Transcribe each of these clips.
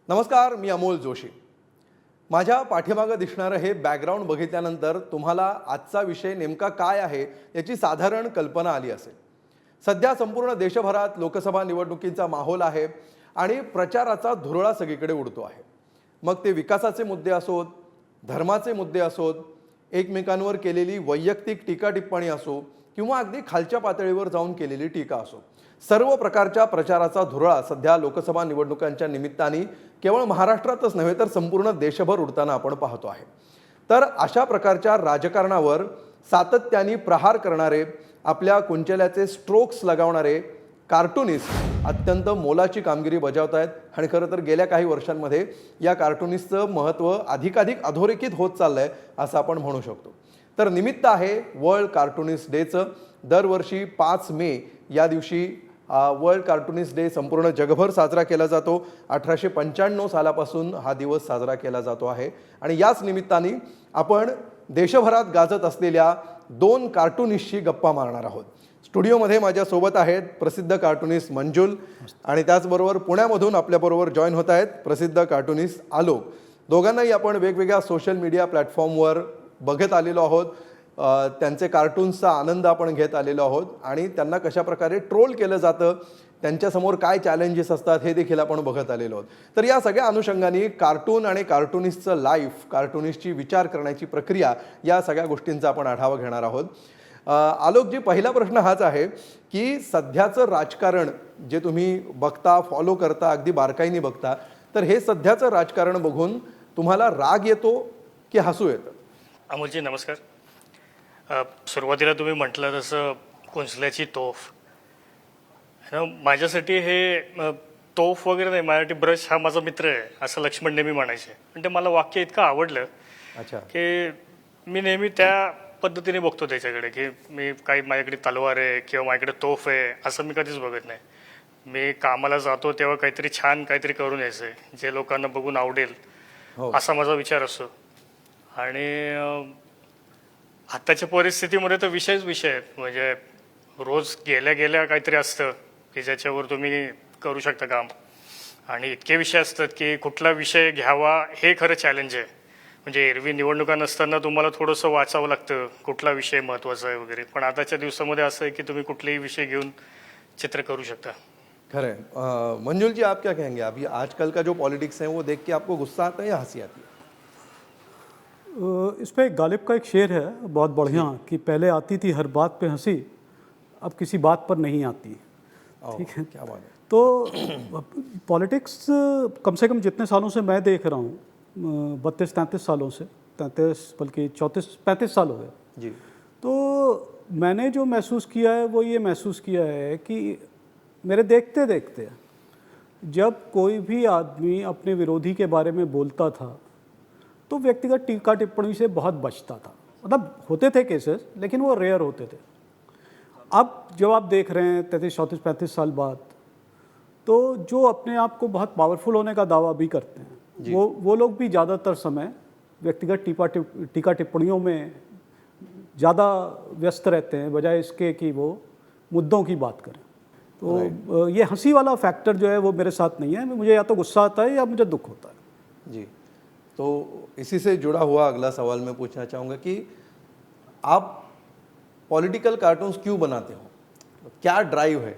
नमस्कार, मी अमोल जोशी. माझ्या पाठीमागं दिसणारं हे बॅकग्राऊंड बघितल्यानंतर तुम्हाला आजचा विषय नेमका काय आहे याची साधारण कल्पना आली असेल. सध्या संपूर्ण देशभरात लोकसभा निवडणुकीचा माहोल आहे आणि प्रचाराचा धुरळा सगळीकडे उडतो आहे. मग ते विकासाचे मुद्दे असोत, धर्माचे मुद्दे असोत, एकमेकांवर केलेली वैयक्तिक टीका टिप्पणी असो किंवा अगदी खालच्या पातळीवर जाऊन केलेली टीका असो, सर्व प्रकारच्या प्रचाराचा धुरळा सध्या लोकसभा निवडणुकांच्या निमित्ताने केवळ महाराष्ट्रातच नव्हे तर संपूर्ण देशभर उडताना आपण पाहतो आहे. तर अशा प्रकारच्या राजकारणावर सातत्याने प्रहार करणारे, आपल्या कुंचल्याचे स्ट्रोक्स लगावणारे कार्टूनिस्ट अत्यंत मोलाची कामगिरी बजावत आहेत आणि खरं तर गेल्या काही वर्षांमध्ये या कार्टूनिस्टचं महत्त्व अधिकाधिक अधोरेखित होत चाललं आहे असं आपण म्हणू शकतो. तर निमित्त आहे वर्ल्ड कार्टूनिस्ट डेचं. दरवर्षी 5 मे या दिवशी वर्ल्ड कार्टूनिस्ट डे संपूर्ण जगभर साजरा केला जातो. 1895 सालापासून हा दिवस साजरा केला जातो आहे आणि याच निमित्ताने आपण देशभरात गाजत असलेल्या 2 कार्टूनिस्टशी गप्पा मारणार आहोत. स्टुडिओमध्ये माझ्यासोबत आहेत प्रसिद्ध कार्टूनिस्ट मंजुल आणि त्याचबरोबर पुण्यामधून आपल्याबरोबर जॉईन होत आहेत प्रसिद्ध कार्टूनिस्ट आलोक. दोघांनाही आपण वेगवेगळ्या सोशल मीडिया प्लॅटफॉर्मवर बघत आलेलो आहोत. त्यांचे कार्टून्सचा आनंद आपण घेत आलेलो आहोत आणि त्यांना कशा प्रकारे ट्रोल केलं जातं, त्यांच्यासमोर काय चॅलेंजेस असतात हे देखील आपण बघत आलेलो आहोत. तर या सगळ्या अनुषंगाने कार्टून आणि कार्टूनिस्टचं लाईफ, कार्टूनिस्टची विचार करण्याची प्रक्रिया, या सगळ्या गोष्टींचा आपण आढावा घेणार आहोत. आलोकजी, पहिला प्रश्न हाच आहे की सध्याचं राजकारण जे तुम्ही बघता, फॉलो करता, अगदी बारकाईने बघता, तर हे सध्याचं राजकारण बघून तुम्हाला राग येतो की हसू येतं? अमोलजी नमस्कार. सुरुवातीला तुम्ही म्हटलं तसं कुंचल्याची तोफ, माझ्यासाठी हे तोफ वगैरे नाही, माझ्यासाठी ब्रश हा माझा मित्र आहे असं लक्ष्मण नेहमी म्हणायचे. पण ते मला वाक्य इतकं आवडलं की मी नेहमी त्या पद्धतीने बघतो त्याच्याकडे, की मी काही माझ्याकडे तलवार आहे किंवा माझ्याकडे तोफ आहे असं मी कधीच बघत नाही. मी कामाला जातो तेव्हा काहीतरी छान काहीतरी करून यायचं आहे जे लोकांना बघून आवडेल असा माझा विचार असतो. आणि आत्ताच्या परिस्थितीमध्ये तर विषय आहेत, म्हणजे रोज गेल्या गेल्या काहीतरी असतं की ज्याच्यावर तुम्ही करू शकता काम, आणि इतके विषय असतात की कुठला विषय घ्यावा हे खरं चॅलेंज आहे. म्हणजे एरवी निवडणुका नसताना तुम्हाला थोडंसं वाचावं लागतं कुठला विषय महत्त्वाचा आहे वगैरे, पण आताच्या दिवसामध्ये असं आहे की तुम्ही कुठलेही विषय घेऊन चित्र करू शकता. खरं है. मंजुल जी, आप क्या कहेंगे? अभी आजकल का जो पॉलिटिक्स है वो देख के आपको गुस्सा आता है या हंसी आती है? इस पे गालिब का एक शेर है बहुत बढ़िया कि पहले आती थी हर बात पे हंसी, अब किसी बात पर नहीं आती. ठीक है, क्या बात है. तो पॉलिटिक्स कम से कम जितने सालों से मैं देख रहा हूँ, 32-33 सालों से, 33 बल्कि 34-35 साल हो गए जी. तो मैंने जो महसूस किया है वो ये महसूस किया है कि मेरे देखते देखते जब कोई भी आदमी अपने विरोधी के बारे में बोलता था तो व्यक्तिगत टीका टिप्पणी से बहुत बचता था. मतलब होते थे केसेस लेकिन वो रेयर होते थे. अब जब आप देख रहे हैं 33-34-35 साल बाद, तो जो अपने आप को बहुत पावरफुल होने का दावा भी करते हैं वो लोग भी ज़्यादातर समय व्यक्तिगत टीका टिप्पणियों में ज़्यादा व्यस्त रहते हैं बजाय इसके कि वो मुद्दों की बात करें. तो ये हंसी वाला फैक्टर जो है वो मेरे साथ नहीं है. मुझे या तो गुस्सा आता है या मुझे दुख होता है. जी. तो इसी से जुड़ा हुआ अगला सवाल मैं पूछना चाहूँगा कि आप पॉलिटिकल कार्टून्स क्यों बनाते हो? क्या ड्राइव है?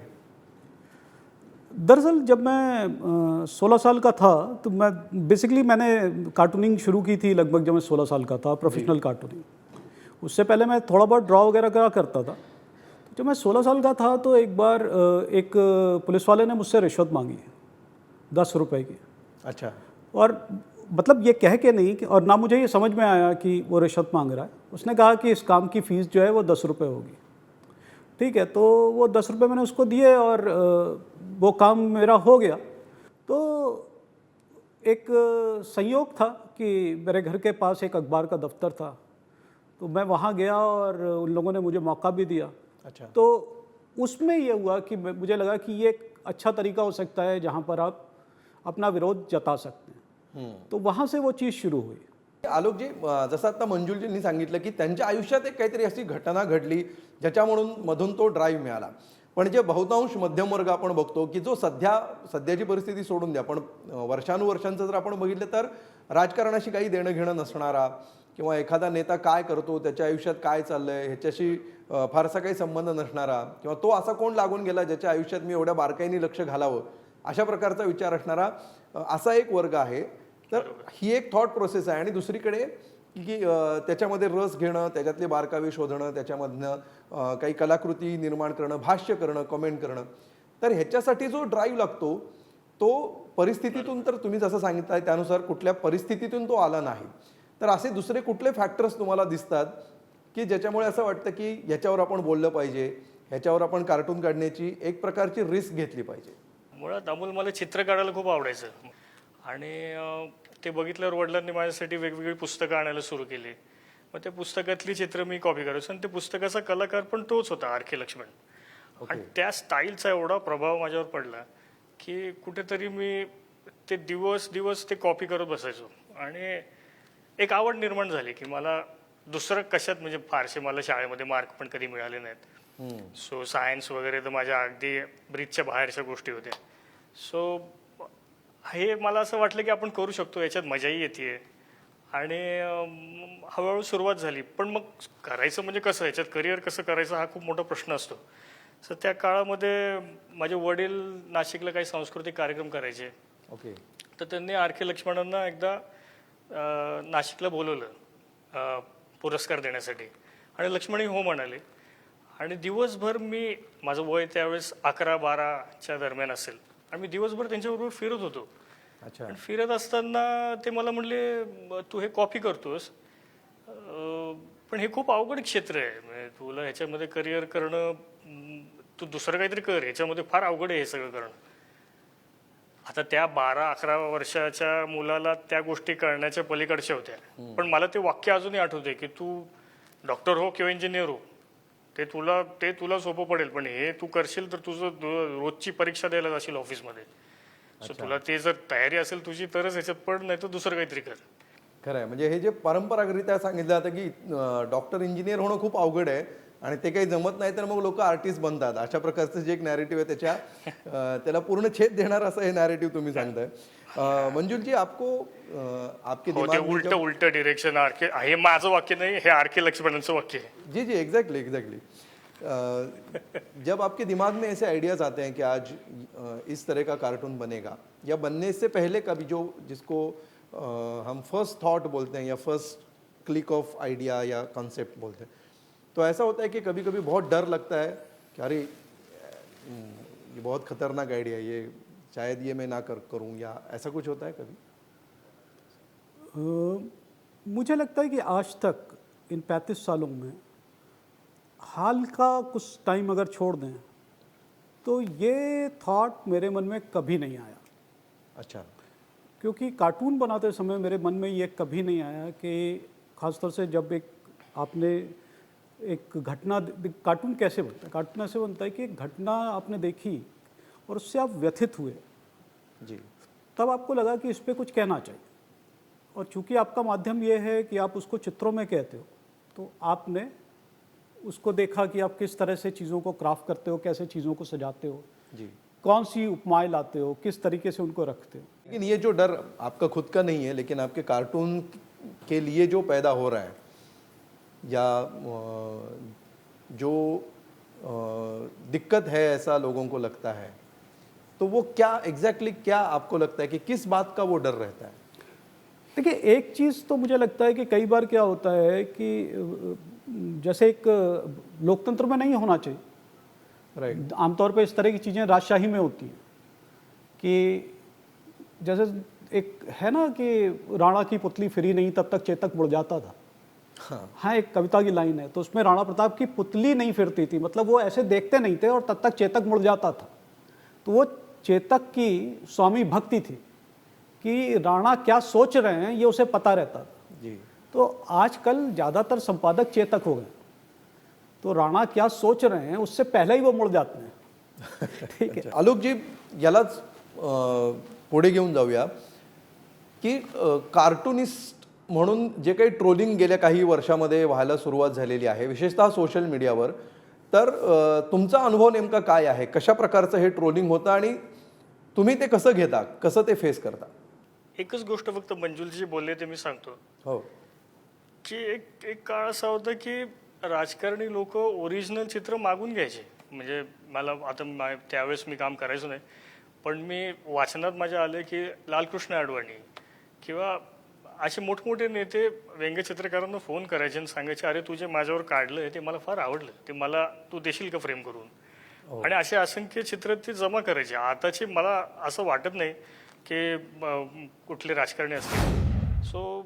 दरअसल जब मैं 16 साल का था तो मैंने कार्टूनिंग शुरू की थी लगभग जब मैं 16 साल का था, प्रोफेशनल कार्टूनिंग. उससे पहले मैं थोड़ा बहुत ड्रॉ वगैरह करा करता था. जब मैं 16 साल का था तो एक बार एक पुलिस वाले ने मुझसे रिश्वत मांगी 10 रुपए की. अच्छा. और मतलब ये कह के नहीं, और ना मुझे ये समझ में आया कि वो रिश्वत मांग रहा है. उसने कहा कि इस काम की फ़ीस जो है वो 10 रुपये होगी. ठीक है, तो वो 10 रुपये मैंने उसको दिए और वो काम मेरा हो गया. तो एक संयोग था कि मेरे घर के पास एक अखबार का दफ्तर था, तो मैं वहाँ गया और उन लोगों ने मुझे मौका भी दिया. अच्छा. तो उसमें ये हुआ कि मुझे लगा कि ये एक अच्छा तरीका हो सकता है जहाँ पर आप अपना विरोध जता सकते हैं. तो वहाँ से वो चीज़ शुरू हुई. आलोकजी, जसं आता मंजुलजींनी सांगितलं की त्यांच्या आयुष्यात एक काहीतरी अशी घटना घडली ज्याच्यामधून तो ड्राईव्ह मिळाला. पण जे बहुतांश मध्यम वर्ग आपण बघतो की जो सध्याची परिस्थिती सोडून द्या, पण वर्षानुवर्षांचं जर आपण बघितलं तर राजकारणाशी काही देणं घेणं नसणारा किंवा एखादा नेता काय करतो, त्याच्या आयुष्यात काय चाललंय ह्याच्याशी फारसा काही संबंध नसणारा, किंवा तो असा कोण लागून गेला ज्याच्या आयुष्यात मी एवढ्या बारकाईने लक्ष घालावं, अशा प्रकारचा विचार असणारा असा एक वर्ग आहे. तर ही एक थॉट प्रोसेस आहे. आणि दुसरीकडे की त्याच्यामध्ये रस घेणं, त्याच्यातले बारकावे शोधणं, त्याच्यामधनं काही कलाकृती निर्माण करणं, भाष्य करणं, कमेंट करणं. तर ह्याच्यासाठी जो ड्राईव्ह लागतो तो परिस्थितीतून, तर तुम्ही जसं सांगितलं त्यानुसार कुठल्या परिस्थितीतून तो आला नाही. तर असे दुसरे कुठले फॅक्टर्स तुम्हाला दिसतात की ज्याच्यामुळे असं वाटतं की ह्याच्यावर आपण बोललं पाहिजे, ह्याच्यावर आपण कार्टून काढण्याची एक प्रकारची रिस्क घेतली पाहिजे? मुळात अमोल, मला चित्र काढायला खूप आवडायचं आणि ते बघितल्यावर वडिलांनी माझ्यासाठी वेगवेगळी पुस्तकं आणायला सुरू केली. मग त्या पुस्तकातली चित्र मी कॉपी करायचो आणि त्या पुस्तकाचा कलाकार पण तोच होता, आर के लक्ष्मण. आणि त्या स्टाईलचा एवढा प्रभाव माझ्यावर पडला की कुठेतरी मी ते दिवस ते कॉपी करत बसायचो. आणि एक आवड निर्माण झाली की मला दुसरं कशात, म्हणजे फारसे मला शाळेमध्ये मार्क पण कधी मिळाले नाहीत. सो सायन्स वगैरे तर माझ्या अगदी ब्रीजच्या बाहेरच्या गोष्टी होत्या. सो हे मला असं वाटलं की आपण करू शकतो, याच्यात मजाही येते. आणि हळूहळू सुरुवात झाली. पण मग करायचं म्हणजे कसं, याच्यात करिअर कसं करायचं हा खूप मोठा प्रश्न असतो. सो त्या काळामध्ये माझे वडील नाशिकला काही सांस्कृतिक कार्यक्रम करायचे. ओके. तर त्यांनी आर के लक्ष्मणांना एकदा नाशिकला बोलवलं पुरस्कार देण्यासाठी. आणि लक्ष्मणही हो म्हणाले. आणि दिवसभर माझं वय त्यावेळेस 11-12च्या दरम्यान असेल, आणि मी दिवसभर त्यांच्याबरोबर फिरत होतो. अच्छा. आणि फिरत असताना ते मला म्हणले, तू हे कॉपी करतोस, पण हे खूप अवघड क्षेत्र आहे, म्हणजे तुला ह्याच्यामध्ये करिअर करणं, तू दुसरं काहीतरी कर, ह्याच्यामध्ये फार अवघड आहे हे सगळं करणं. आता त्या 12-11 वर्षाच्या मुलाला त्या गोष्टी कळण्याच्या पलीकडच्या होत्या. पण मला ते वाक्य अजूनही आठवते की तू डॉक्टर हो किंवा इंजिनियर हो, ते तुला सोपं पडेल, पण हे तू करशील तर तुझं रोजची परीक्षा द्यायला जाशील ऑफिसमध्ये. सो तुला ते जर तयारी असेल तुझी तरच ह्याच्यात पड, नाही तर दुसरं काहीतरी कर. खरं आहे. म्हणजे हे जे परंपरागतरित्या सांगितलं जातं की डॉक्टर इंजिनियर होणं खूप अवघड आहे आणि ते काही जमत नाही तर मग लोक आर्टिस्ट बनतात, अशा प्रकारचं जे एक नॅरेटिव्ह आहे त्याला पूर्ण छेद देणार असं हे नॅरेटिव्ह तुम्ही सांगताय. मंजुल जी, आपको आपके दिमाग में उलट डिरेक्शन हे माझं वाक्य नाही, हे आर के लक्ष्मणांचं वाक्य आहे. जी एग्जैक्टली. जब आपके दिमाग में ऐसे आइडियाज आते हैं कि आज इस तरह का कार्टून बनेगा, या बनने से पहले कभी जिसको हम फर्स्ट थॉट बोलते हैं या फर्स्ट क्लिक ऑफ आइडिया या कॉन्सेप्ट बोलते हैं, तो ऐसा होता है कि कभी कभी बहुत डर लगता है कि अरे ये बहुत खतरनाक आइडिया है, ये शायद ये मैं ना करूं, या ऐसा कुछ होता है कभी? मुझे लगता है कि आज तक इन 35 सालों में हाल का कुछ टाइम अगर छोड़ दें तो ये थॉट मेरे मन में कभी नहीं आया. अच्छा. क्योंकि कार्टून बनाते समय मेरे मन में ये कभी नहीं आया कि ख़ासतौर से जब आपने एक घटना, कार्टून कैसे बनता है, कार्टून ऐसे बनता है कि एक घटना आपने देखी और उससे आप व्यथित हुए जी, तब आपको लगा कि इस पर कुछ कहना चाहिए. और चूंकि आपका माध्यम ये है कि आप उसको चित्रों में कहते हो, तो आपने उसको देखा कि आप किस तरह से चीज़ों को क्राफ्ट करते हो, कैसे चीज़ों को सजाते हो जी, कौन सी उपमाएं लाते हो, किस तरीके से उनको रखते हो. लेकिन ये जो डर आपका खुद का नहीं है, लेकिन आपके कार्टून के लिए जो पैदा हो रहा है, या जो दिक्कत है ऐसा लोगों को लगता है, तो वो क्या एग्जैक्टली क्या आपको लगता है कि किस बात का वो डर रहता है? देखिए, एक चीज़ तो मुझे लगता है कि कई बार क्या होता है कि जैसे एक लोकतंत्र में नहीं होना चाहिए. राइट. आमतौर पे इस तरह की चीज़ें राजशाही में होती हैं कि जैसे एक है ना कि राणा की पुतली फिरी नहीं तब तक चेतक मुड़ जाता था. हाँ, एक कविता की लाइन है, तो उसमें राणा प्रताप की पुतली नहीं फिरती थी, मतलब वो ऐसे देखते नहीं थे और तब तक चेतक मुड़ जाता था. तो वो चेतक की स्वामी भक्ति थी कि राणा क्या सोच रहे हैं ये उसे पता रहता था. जी. तो आजकल ज़्यादातर संपादक चेतक हो गए, तो राणा क्या सोच रहे हैं उससे पहले ही वो मुड़ जाते हैं. ठीक है. आलोक जी, यालाच पुढे घेऊन जाऊया की कार्टूनिस्ट म्हणून जे काही ट्रोलिंग गेल्या काही वर्षामध्ये व्हायला सुरुवात झालेली आहे, विशेषतः सोशल मीडियावर, तर तुमचा अनुभव नेमका काय आहे? कशा प्रकारचं हे ट्रोलिंग होतं आणि तुम्ही ते कसं घेता, कसं ते फेस करता? एकच गोष्ट फक्त मंजुलजी बोलले ते मी सांगतो हो. की एक एक काळ असा होता की राजकारणी लोक ओरिजिनल चित्र मागून घ्यायचे. म्हणजे मला आता त्यावेळेस मी काम करायचो नाही, पण मी वाचनात माझ्या आले की लालकृष्ण अडवाणी किंवा असे मोठमोठे नेते व्यंगचित्रकारांना फोन करायचे आणि सांगायचे, अरे तुझे माझ्यावर काढलं ते मला फार आवडलं, ते मला तू देशील का फ्रेम करून. आणि असे असंख्य चित्र ते जमा करायचे. आताचे मला असं वाटत नाही की कुठले राजकारणी असतील. सो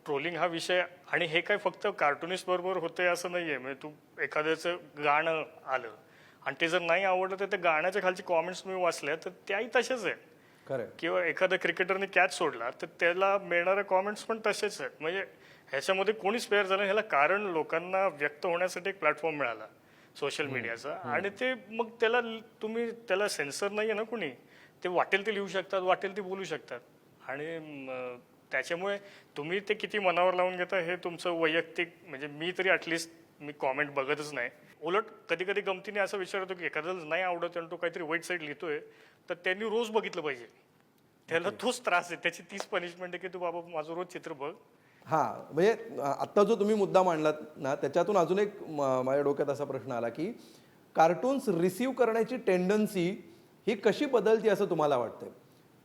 ट्रोलिंग हा विषय, आणि हे काय फक्त कार्टुनिस्ट बरोबर होतंय असं नाही आहे. म्हणजे तू एखाद्याचं गाणं आलं आणि ते जर नाही आवडलं तर त्या गाण्याच्या खालची कॉमेंट्स मी वाचल्या तर त्याही तसेच आहे. खरं. किंवा एखाद्या क्रिकेटरने कॅच सोडला तर त्याला मिळणाऱ्या कॉमेंट्स पण तसेच आहेत. म्हणजे ह्याच्यामध्ये कोणीच फेअर झालं, ह्याला कारण लोकांना व्यक्त होण्यासाठी एक प्लॅटफॉर्म मिळाला सोशल मीडियाचा. आणि ते मग त्याला तुम्ही त्याला सेन्सर नाही आहे ना कुणी, ते वाटेल ते लिहू शकतात, वाटेल ते बोलू शकतात. आणि त्याच्यामुळे तुम्ही ते किती मनावर लावून घेता हे तुमचं वैयक्तिक. म्हणजे मी तरी ॲटलिस्ट मी कॉमेंट बघतच नाही. उलट कधी कधी गमतीने असं विचारतो की एखाद्याला नाही आवडत आणि तो काहीतरी वाईट साईड लिहितोय तर त्यांनी रोज बघितलं पाहिजे. त्याला तोच त्रास आहे, त्याची तीच पनिशमेंट आहे की तू बाबा माझं रोज चित्र बघ. हां, म्हणजे आत्ता जो तुम्ही मुद्दा मांडलात ना, त्याच्यातून अजून एक माझ्या डोक्यात असा प्रश्न आला की कार्टून्स रिसीव्ह करण्याची टेंडन्सी ही कशी बदलते असं तुम्हाला वाटतंय?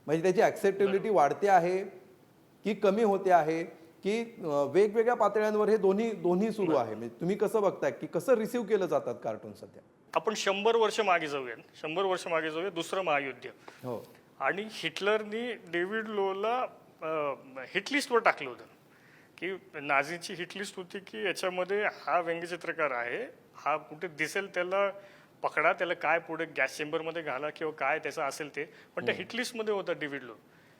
म्हणजे त्याची ॲक्सेप्टेबिलिटी वाढते आहे की कमी होते आहे की वेगवेगळ्या पातळ्यांवर हे दोन्ही सुरू आहे? म्हणजे तुम्ही कसं बघताय की कसं रिसीव्ह केलं जातात कार्टून सध्या? आपण 100 वर्ष मागे जाऊया, 100 वर्ष मागे जाऊया. दुसरं महायुद्ध. हो. आणि हिटलरनी डेव्हिड लोला हिटलिस्टवर टाकलं होतं की नाझीची हिटलिस्ट होती की याच्यामध्ये हा व्यंगचित्रकार आहे, हा कुठे दिसेल त्याला पकडा, त्याला काय पुढे गॅस चेंबरमध्ये घाला किंवा काय त्याचं असेल ते. पण त्या हिटलिस्टमध्ये होता डेव्हिड लो.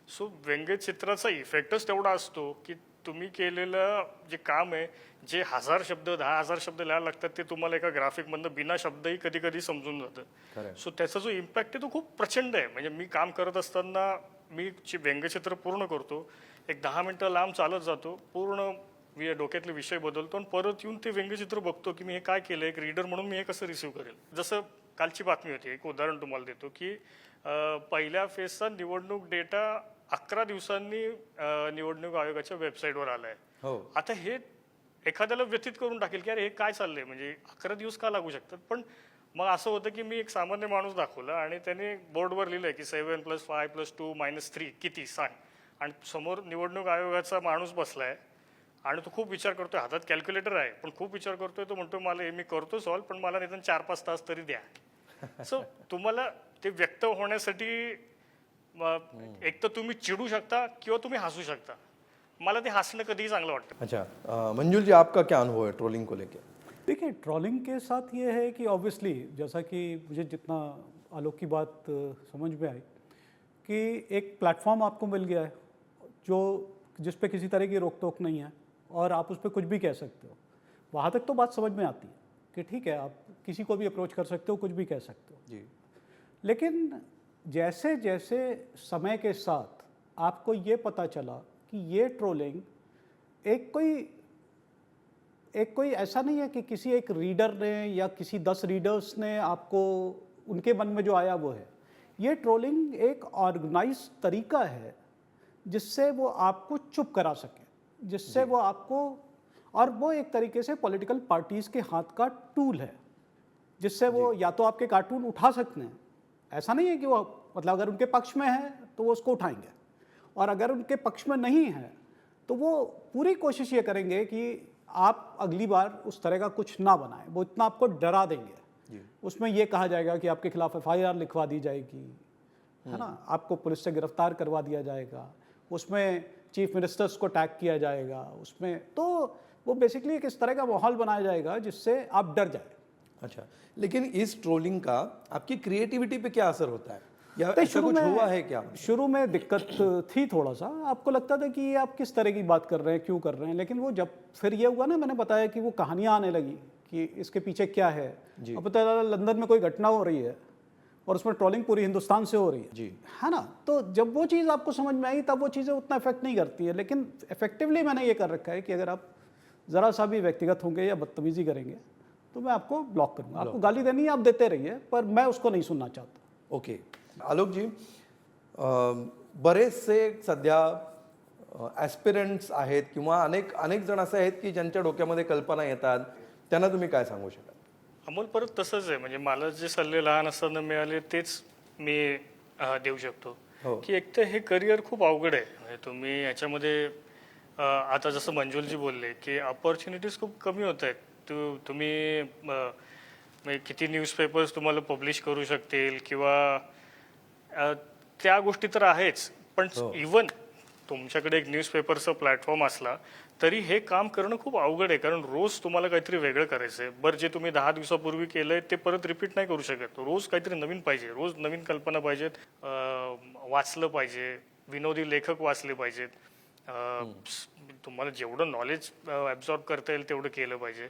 सो व्यंगचित्राचा इफेक्टच तेवढा असतो की तुम्ही केलेलं जे काम आहे, जे 1000 शब्द 10,000 शब्द लिहायला लागतात ते तुम्हाला एका ग्राफिकमधनं बिना शब्दही कधी कधी समजून जातं. सो त्याचा जो इम्पॅक्ट आहे तो खूप प्रचंड आहे. म्हणजे मी काम करत असताना मी व्यंगचित्र पूर्ण करतो, एक 10 मिनटं लांब चालत जातो, पूर्ण डोक्यातले विषय बदलतो आणि परत येऊन ते व्यंगचित्र बघतो की मी हे काय केलं, एक रीडर म्हणून मी हे कसं रिसीव्ह करेल. जसं कालची बातमी होती, एक उदाहरण तुम्हाला देतो की पहिल्या फेजचा निवडणूक डेटा 11 दिवसांनी निवडणूक आयोगाच्या वेबसाईटवर आलाय. आता हे एखाद्याला व्यथित करून टाकेल की अरे हे काय चाललंय, म्हणजे 11 दिवस का लागू शकतात. पण मग असं होतं की मी एक सामान्य माणूस दाखवला आणि त्याने बोर्डवर लिहिलंय की 7 + 5 + 2 - 3 किती सांग. आणि समोर निवडणूक आयोगाचा माणूस बसलाय आणि तो खूप विचार करतोय, हातात कॅल्क्युलेटर आहे पण खूप विचार करतोय. तो म्हणतो मला हे मी करतो सॉल्व, पण मला निदान 4-5 तास तरी द्या. सो तुम्हाला ते व्यक्त होण्यासाठी एक तर तुम्ही चिडू शकता किंवा तुम्ही हसू शकता. मला ते हसणं कधीही चांगलं वाटतं. अच्छा, मंजुल जी, आपका क्या अनुभव है ट्रोलिंग को लेकर? देखिए, ट्रोलिंग के साथ ये है कि ऑब्वियसली जैसा कि मुझे जितना आलोक की बात समझ में आई कि एक प्लेटफॉर्म आपको मिल गया है जो जिस पे किसी तरह की रोक टोक नहीं है और आप उस पर कुछ भी कह सकते हो. वहाँ तक तो बात समझ में आती है कि ठीक है, आप किसी को भी अप्रोच कर सकते हो, कुछ भी कह सकते हो जी. लेकिन जैसे जैसे समय के साथ आपको ये पता चला कि ये ट्रोलिंग एक कोई ऐसा नहीं है कि किसी एक रीडर ने या किसी 10 रीडर्स ने आपको उनके मन में जो आया वो है. ये ट्रोलिंग एक ऑर्गेनाइज तरीका है जिससे वो आपको चुप करा सके, जिससे वो आपको, और वो एक तरीके से पॉलिटिकल पार्टीज़ के हाथ का टूल है जिससे वो या तो आपके कार्टून उठा सकते हैं. ऐसा नहीं है कि वो मतलब अगर उनके पक्ष में है तो वो उसको उठाएंगे, और अगर उनके पक्ष में नहीं है तो वो पूरी कोशिश ये करेंगे कि आप अगली बार उस तरह का कुछ ना बनाएं. वो इतना आपको डरा देंगे. उसमें ये कहा जाएगा कि आपके खिलाफ FIR लिखवा दी जाएगी, है ना, आपको पुलिस से गिरफ्तार करवा दिया जाएगा, उसमें चीफ मिनिस्टर्स को टैग किया जाएगा, उसमें तो वो बेसिकली एक इस तरह का माहौल बनाया जाएगा जिससे आप डर जाए. अच्छा, लेकिन इस ट्रोलिंग का आपकी क्रिएटिविटी पे क्या असर होता है, या ऐसा कुछ हुआ है क्या? शुरू में दिक्कत थी थोड़ा सा, आपको लगता था कि आप किस तरह की बात कर रहे हैं, क्यों कर रहे हैं. लेकिन वो जब फिर ये हुआ ना, मैंने बताया कि वो कहानियाँ आने लगी कि इसके पीछे क्या है. अब पता चला लंदन में कोई घटना हो रही है और उसमें ट्रोलिंग पूरी हिंदुस्तान से हो रही है जी, है ना. तो जब वो चीज़ आपको समझ में आई तब वो चीज़ें उतना इफेक्ट नहीं करती है. लेकिन इफेक्टिवली मैंने ये कर रखा है कि अगर आप ज़रा सा भी व्यक्तिगत होंगे या बदतमीज़ी करेंगे तो मैं आपको ब्लॉक करूँगा। आपको गाली देनी है आप देते रहिए, पर मैं उसको नहीं सुनना चाहता। ओके आलोक जी, बरेचसे सध्या ॲस्पिरंट्स आहेत किंवा अनेक अनेक जण असे आहेत की ज्यांच्या डोक्यामध्ये कल्पना येतात, त्यांना तुम्ही काय सांगू शकाल? अमोल, परत तसंच आहे, म्हणजे मला जे सल्ले लहान असताना मिळाले तेच मी देऊ शकतो. हो. की एक तर हे करिअर खूप अवघड आहे. म्हणजे तुम्ही याच्यामध्ये आता जसं मंजुलजी बोलले की अपॉर्च्युनिटीज खूप कमी होत आहेत. तुम्ही म्हणजे किती न्यूजपेपर्स तुम्हाला पब्लिश करू शकतील किंवा त्या गोष्टी तर आहेच, पण इवन तुमच्याकडे एक न्यूजपेपरचा प्लॅटफॉर्म असला तरी हे काम करणं खूप अवघड आहे, कारण रोज तुम्हाला काहीतरी वेगळं करायचं आहे. बरं, जे तुम्ही 10 दिवसापूर्वी केलंय ते परत रिपीट नाही करू शकत. रोज काहीतरी नवीन पाहिजे, रोज नवीन कल्पना पाहिजेत, वाचलं पाहिजे, विनोदी लेखक वाचले पाहिजेत, तुम्हाला जेवढं नॉलेज ॲब्झॉर्ब करता येईल तेवढं केलं पाहिजे.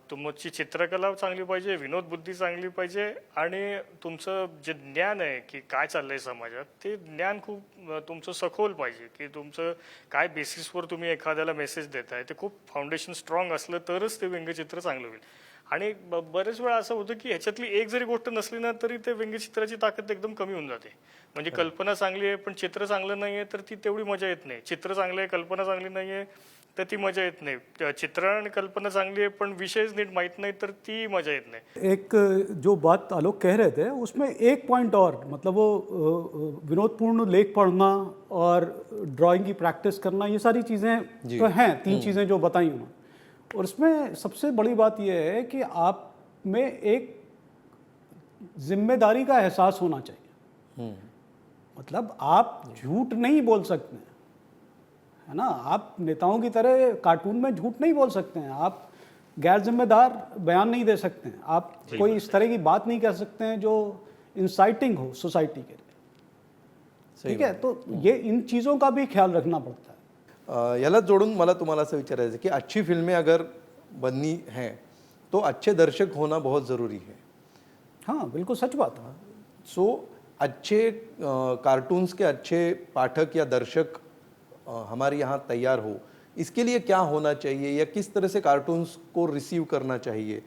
तुमची चित्रकला चांगली पाहिजे, विनोद बुद्धी चांगली पाहिजे, आणि तुमचं जे ज्ञान आहे की काय चाललंय समाजात ते ज्ञान खूप तुमचं सखोल पाहिजे. की तुमचं काय बेसिसवर तुम्ही एखाद्याला मेसेज देताय ते खूप फाउंडेशन स्ट्रॉंग असलं तरच ते व्यंगचित्र चांगलं होईल. आणि बरेच वेळा असं होतं की ह्याच्यातली एक जरी गोष्ट नसली ना तरी ते व्यंगचित्राची ताकद एकदम कमी होऊन जाते. म्हणजे कल्पना चांगली आहे पण चित्र चांगलं नाही आहे तर ती तेवढी मजा येत नाही. चित्र चांगलं आहे, कल्पना चांगली नाही आहे तर ती मजा येत नाही. चित्र आणि कल्पना चांगली आहे पण विषयच नीट माहीत नाही तर ती मजा येत नाही. एक जो बात आलोक कह रहे थे उसमें एक पॉइंट और, मतलब वो विनोदपूर्ण लेख पढ़ना और ड्राइंग की प्रैक्टिस करना, ये सारी चीज़ें तो हैं, 3 चीज़ें जो बताई उन्होंने। और इसमें सबसे बड़ी बात यह है कि आप में एक जिम्मेदारी का एहसास होना चाहिए। मतलब आप झूठ नहीं बोल सकते हैं, है ना। आप नेताओं की तरह कार्टून में झूठ नहीं बोल सकते हैं, आप गैर जिम्मेदार बयान नहीं दे सकते हैं, आप कोई इस तरह की बात नहीं कर सकते हैं जो इंसाइटिंग हो सोसाइटी के लिए। ठीक है, तो ये इन चीज़ों का भी ख्याल रखना पड़ता है। याला जोड़ून मला तुम्हाला असं विचारायचं है कि अच्छी फिल्में अगर बननी हैं तो अच्छे दर्शक होना बहुत ज़रूरी है। हाँ बिल्कुल सच बात है। सो अच्छे कार्टून्स के अच्छे पाठक या दर्शक हमारे यहाँ तैयार हो, इसके लिए क्या होना चाहिए या किस तरह से कार्टून्स को रिसीव करना चाहिए?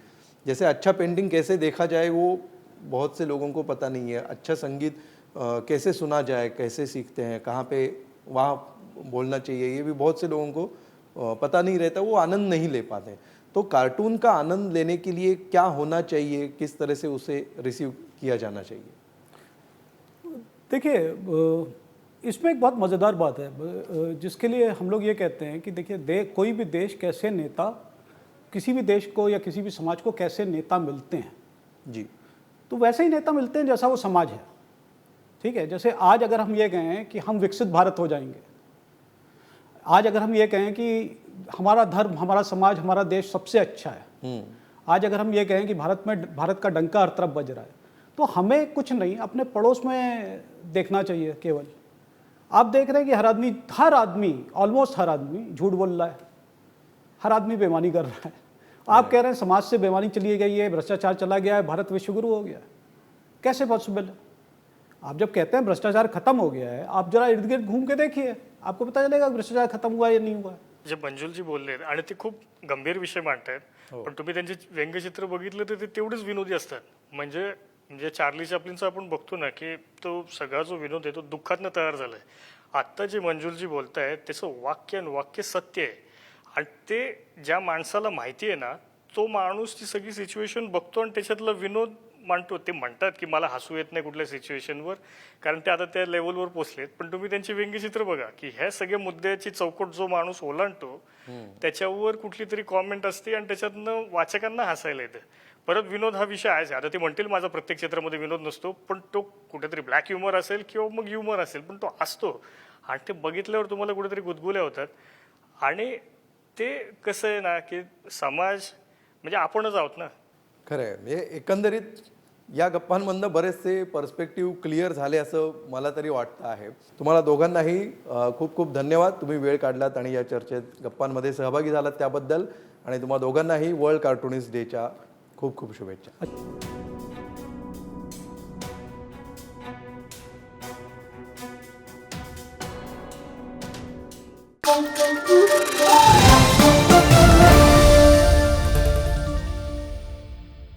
जैसे अच्छा पेंटिंग कैसे देखा जाए वो बहुत से लोगों को पता नहीं है, अच्छा संगीत कैसे सुना जाए, कैसे सीखते हैं, कहाँ पे वहाँ बोलना चाहिए, ये भी बहुत से लोगों को पता नहीं रहता, वो आनंद नहीं ले पाते। तो कार्टून का आनंद लेने के लिए क्या होना चाहिए, किस तरह से उसे रिसीव किया जाना चाहिए? देखिए इसमें एक बहुत मज़ेदार बात है जिसके लिए हम लोग ये कहते हैं कि देखिए कोई भी देश कैसे नेता, किसी भी देश को या किसी भी समाज को कैसे नेता मिलते हैं जी, तो वैसे ही नेता मिलते हैं जैसा वो समाज है। ठीक है, जैसे आज अगर हम ये कहें कि हम विकसित भारत हो जाएंगे, आज अगर हम ये कहें कि हमारा धर्म, हमारा समाज, हमारा देश सबसे अच्छा है, आज अगर हम ये कहें कि भारत का डंका हर तरफ बज रहा है, तो हमें कुछ नहीं अपने पड़ोस में देखना चाहिए केवल। आप देख रहे हैं कि हर आदमी ऑलमोस्ट हर आदमी झूठ बोल रहा है, हर आदमी बेईमानी कर रहा है। आप कह रहे हैं समाज से बेईमानी चली गई है, भ्रष्टाचार चला गया है, भारत विश्वगुरु हो गया है, कैसे पॉसिबल है? आप जब कहते हैं भ्रष्टाचार खत्म हो गया है, आप जरा इर्द गिर्द घूम के देखिए, आपको पता चलेगा भ्रष्टाचार खत्म हुआ या नहीं हुआ। जे मंजुलजी बोलले आणि ते खूप गंभीर विषय मांडतायत, पण तुम्ही त्यांचे व्यंगचित्र बघितलं तर ते तेवढेच विनोदी असतात. म्हणजे चार्ली चॅप्लिनचा आपण बघतो ना की तो सगळा जो विनोद आहे तो दुःखातनं तयार झालाय. आत्ता जे मंजुलजी बोलतायत त्याचं वाक्य सत्य आहे, आणि ते ज्या माणसाला माहिती आहे ना तो माणूस ती सगळी सिच्युएशन बघतो आणि त्याच्यातला विनोद मांडतो. ते म्हणतात की मला हसू येत नाही कुठल्या सिच्युएशनवर, कारण ते आता त्या लेवलवर पोचलेत. पण तुम्ही त्यांची व्यंगचित्र बघा की ह्या सगळ्या मुद्द्याची चौकट जो माणूस ओलांडतो त्याच्यावर कुठली तरी कॉमेंट असते आणि त्याच्यातनं वाचकांना हसायला येतं. परत विनोद हा विषय आहेच. आता ते म्हणतील माझा प्रत्येक क्षेत्रामध्ये विनोद नसतो, पण तो कुठेतरी ब्लॅक ह्युमर असेल किंवा मग ह्युमर असेल, पण तो असतो आणि ते बघितल्यावर तुम्हाला कुठेतरी गुदगुल्या होतात. आणि ते कसं आहे ना की समाज म्हणजे आपणच आहोत ना. खरं आहे. म्हणजे एकंदरीत या गप्पांमधनं बरेचसे पर्स्पेक्टिव्ह क्लिअर झाले असं मला तरी वाटतं आहे. तुम्हाला दोघांनाही खूप खूप धन्यवाद, तुम्ही वेळ काढलात आणि या चर्चेत गप्पांमध्ये सहभागी झालात त्याबद्दल. आणि तुम्हा दोघांनाही वर्ल्ड कार्टुनिस्ट डेच्या खूप खूप शुभेच्छा.